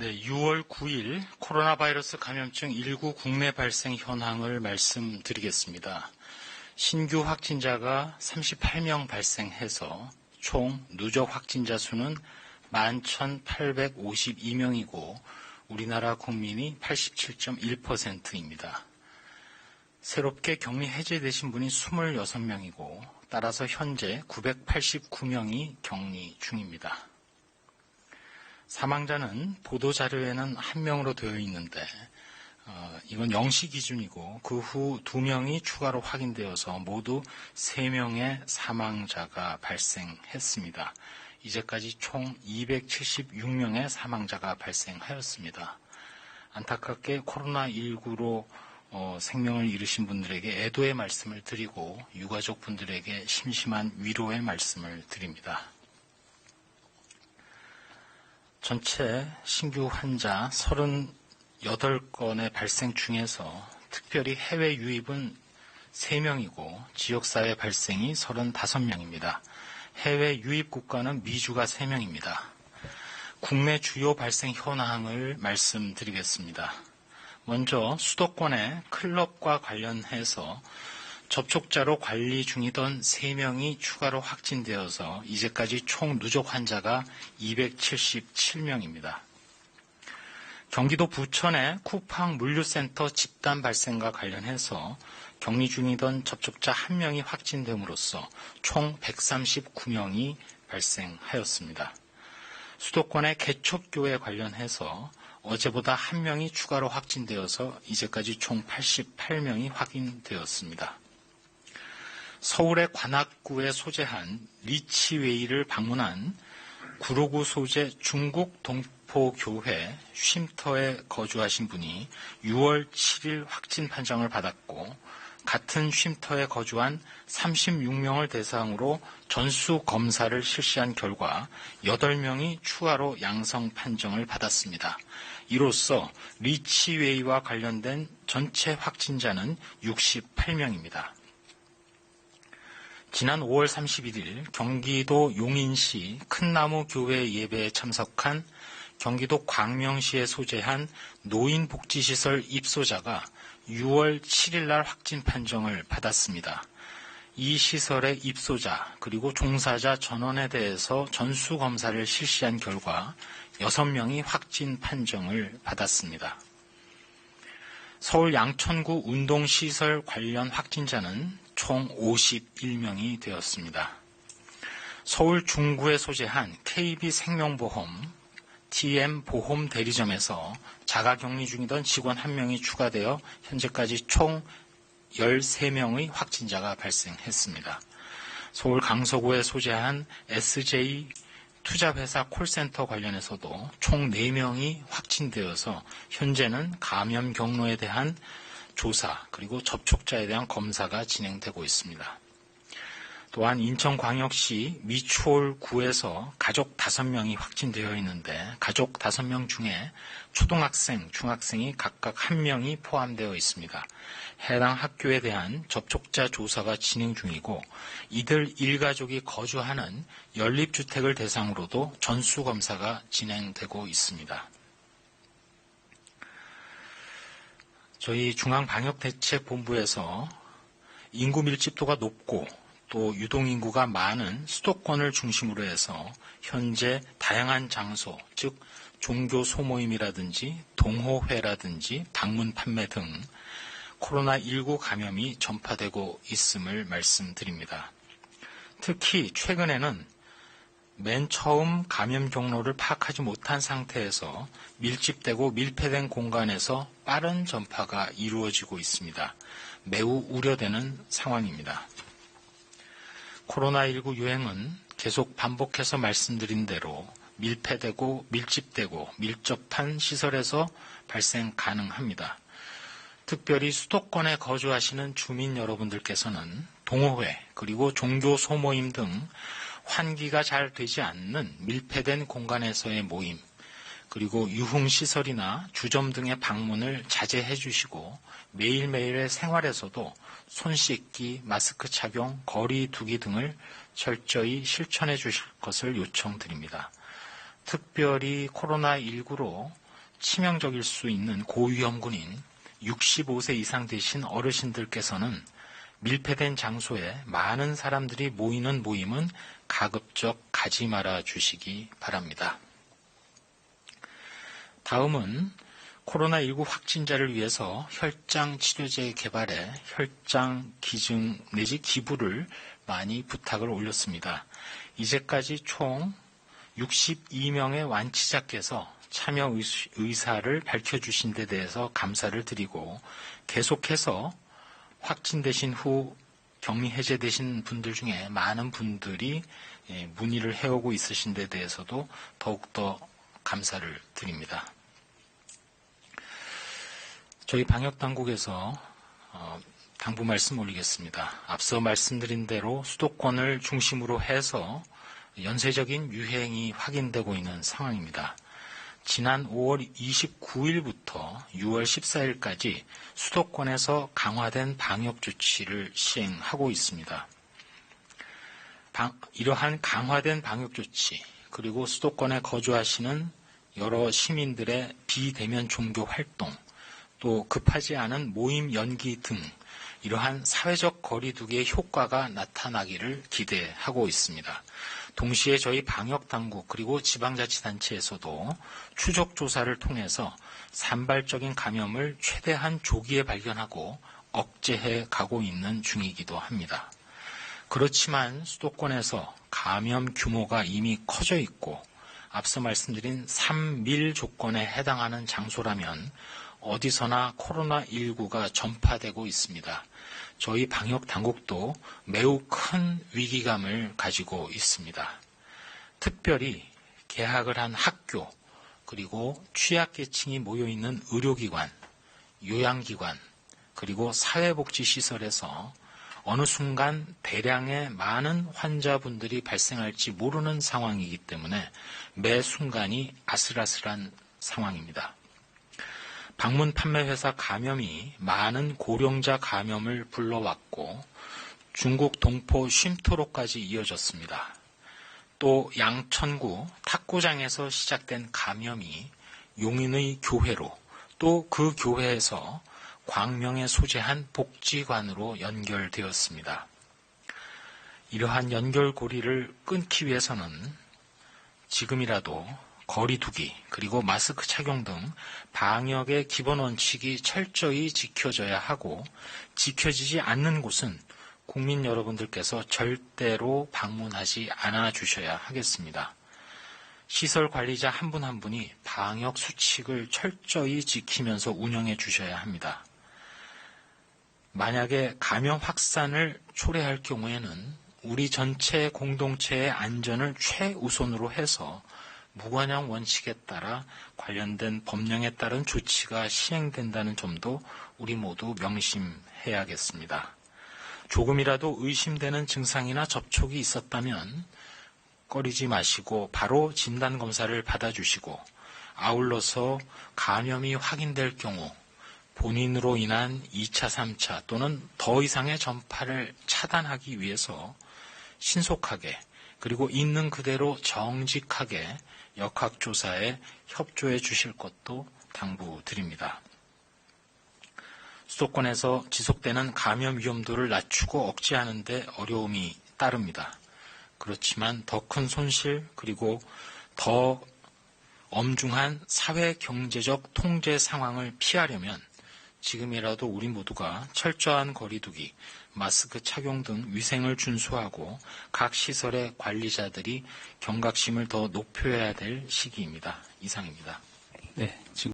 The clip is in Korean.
네, 6월 9일 코로나 바이러스 감염증 19 국내 발생 현황을 말씀드리겠습니다. 신규 확진자가 38명 발생해서 총 누적 확진자 수는 11,852명이고 우리나라 국민이 87.1%입니다. 새롭게 격리 해제되신 분이 26명이고 따라서 현재 989명이 격리 중입니다. 사망자는 보도자료에는 1명으로 되어 있는데 이건 0시 기준이고 그 후 2명이 추가로 확인되어서 모두 3명의 사망자가 발생했습니다. 이제까지 총 276명의 사망자가 발생하였습니다. 안타깝게 코로나19로 생명을 잃으신 분들에게 애도의 말씀을 드리고 유가족분들에게 심심한 위로의 말씀을 드립니다. 전체 신규 환자 38건의 발생 중에서 특별히 해외 유입은 3명이고 지역사회 발생이 35명입니다. 해외 유입 국가는 미주가 3명입니다. 국내 주요 발생 현황을 말씀드리겠습니다. 먼저 수도권의 클럽과 관련해서 접촉자로 관리 중이던 3명이 추가로 확진되어서 이제까지 총 누적 환자가 277명입니다. 경기도 부천의 쿠팡 물류센터 집단 발생과 관련해서 격리 중이던 접촉자 1명이 확진됨으로써 총 139명이 발생하였습니다. 수도권의 개척교회 관련해서 어제보다 1명이 추가로 확진되어서 이제까지 총 88명이 확인되었습니다. 서울의 관악구에 소재한 리치웨이를 방문한 구로구 소재 중국 동포교회 쉼터에 거주하신 분이 6월 7일 확진 판정을 받았고 같은 쉼터에 거주한 36명을 대상으로 전수 검사를 실시한 결과 8명이 추가로 양성 판정을 받았습니다. 이로써 리치웨이와 관련된 전체 확진자는 68명입니다. 지난 5월 31일 경기도 용인시 큰나무교회 예배에 참석한 경기도 광명시에 소재한 노인복지시설 입소자가 6월 7일 날 확진 판정을 받았습니다. 이 시설의 입소자 그리고 종사자 전원에 대해서 전수검사를 실시한 결과 6명이 확진 판정을 받았습니다. 서울 양천구 운동시설 관련 확진자는 총 51명이 되었습니다. 서울 중구에 소재한 KB생명보험 TM 보험 대리점에서 자가격리 중이던 직원 1명이 추가되어 현재까지 총 13명의 확진자가 발생했습니다. 서울 강서구에 소재한 SJ 투자회사 콜센터 관련해서도 총 4명이 확진되어서 현재는 감염 경로에 대한 조사 그리고 접촉자에 대한 검사가 진행되고 있습니다. 또한 인천광역시 미추홀구에서 가족 5명이 확진되어 있는데 가족 5명 중에 초등학생, 중학생이 각각 1명이 포함되어 있습니다. 해당 학교에 대한 접촉자 조사가 진행 중이고 이들 일가족이 거주하는 연립주택을 대상으로도 전수검사가 진행되고 있습니다. 저희 중앙방역대책본부에서 인구 밀집도가 높고 또 유동인구가 많은 수도권을 중심으로 해서 현재 다양한 장소, 즉 종교 소모임이라든지 동호회라든지 방문 판매 등 코로나19 감염이 전파되고 있음을 말씀드립니다. 특히 최근에는 맨 처음 감염 경로를 파악하지 못한 상태에서 밀집되고 밀폐된 공간에서 빠른 전파가 이루어지고 있습니다. 매우 우려되는 상황입니다. 코로나19 유행은 계속 반복해서 말씀드린 대로 밀폐되고 밀집되고 밀접한 시설에서 발생 가능합니다. 특별히 수도권에 거주하시는 주민 여러분들께서는 동호회 그리고 종교 소모임 등 환기가 잘 되지 않는 밀폐된 공간에서의 모임 그리고 유흥시설이나 주점 등의 방문을 자제해 주시고 매일매일의 생활에서도 손 씻기, 마스크 착용, 거리 두기 등을 철저히 실천해 주실 것을 요청드립니다. 특별히 코로나19로 치명적일 수 있는 고위험군인 65세 이상 되신 어르신들께서는 밀폐된 장소에 많은 사람들이 모이는 모임은 가급적 가지 말아 주시기 바랍니다. 다음은 코로나19 확진자를 위해서 혈장 치료제 개발에 혈장 기증 내지 기부를 많이 부탁을 올렸습니다. 이제까지 총 62명의 완치자께서 참여 의사를 밝혀주신 데 대해서 감사를 드리고 계속해서 확진되신 후 격리 해제되신 분들 중에 많은 분들이 문의를 해오고 있으신 데 대해서도 더욱더 감사를 드립니다. 저희 방역당국에서 당부 말씀 올리겠습니다. 앞서 말씀드린 대로 수도권을 중심으로 해서 연쇄적인 유행이 확인되고 있는 상황입니다. 지난 5월 29일부터 6월 14일까지 수도권에서 강화된 방역 조치를 시행하고 있습니다. 이러한 강화된 방역 조치, 그리고 수도권에 거주하시는 여러 시민들의 비대면 종교 활동, 또 급하지 않은 모임 연기 등 이러한 사회적 거리두기의 효과가 나타나기를 기대하고 있습니다. 동시에 저희 방역당국 그리고 지방자치단체에서도 추적조사를 통해서 산발적인 감염을 최대한 조기에 발견하고 억제해 가고 있는 중이기도 합니다. 그렇지만 수도권에서 감염 규모가 이미 커져 있고 앞서 말씀드린 3밀 조건에 해당하는 장소라면 어디서나 코로나19가 전파되고 있습니다. 저희 방역당국도 매우 큰 위기감을 가지고 있습니다. 특별히 개학을 한 학교, 그리고 취약계층이 모여있는 의료기관, 요양기관, 그리고 사회복지시설에서 어느 순간 대량의 많은 환자분들이 발생할지 모르는 상황이기 때문에 매 순간이 아슬아슬한 상황입니다. 방문 판매회사 감염이 많은 고령자 감염을 불러왔고 중국 동포 쉼터로까지 이어졌습니다. 또 양천구 탁구장에서 시작된 감염이 용인의 교회로 또 그 교회에서 광명에 소재한 복지관으로 연결되었습니다. 이러한 연결고리를 끊기 위해서는 지금이라도 거리두기 그리고 마스크 착용 등 방역의 기본 원칙이 철저히 지켜져야 하고 지켜지지 않는 곳은 국민 여러분들께서 절대로 방문하지 않아 주셔야 하겠습니다. 시설 관리자 한 분 한 분이 방역 수칙을 철저히 지키면서 운영해 주셔야 합니다. 만약에 감염 확산을 초래할 경우에는 우리 전체 공동체의 안전을 최우선으로 해서 무관용 원칙에 따라 관련된 법령에 따른 조치가 시행된다는 점도 우리 모두 명심해야겠습니다. 조금이라도 의심되는 증상이나 접촉이 있었다면 꺼리지 마시고 바로 진단검사를 받아주시고 아울러서 감염이 확인될 경우 본인으로 인한 2차, 3차 또는 더 이상의 전파를 차단하기 위해서 신속하게 그리고 있는 그대로 정직하게 역학조사에 협조해 주실 것도 당부드립니다. 수도권에서 지속되는 감염 위험도를 낮추고 억제하는 데 어려움이 따릅니다. 그렇지만 더 큰 손실 그리고 더 엄중한 사회 경제적 통제 상황을 피하려면 지금이라도 우리 모두가 철저한 거리두기, 마스크 착용 등 위생을 준수하고 각 시설의 관리자들이 경각심을 더 높여야 될 시기입니다. 이상입니다. 네, 지금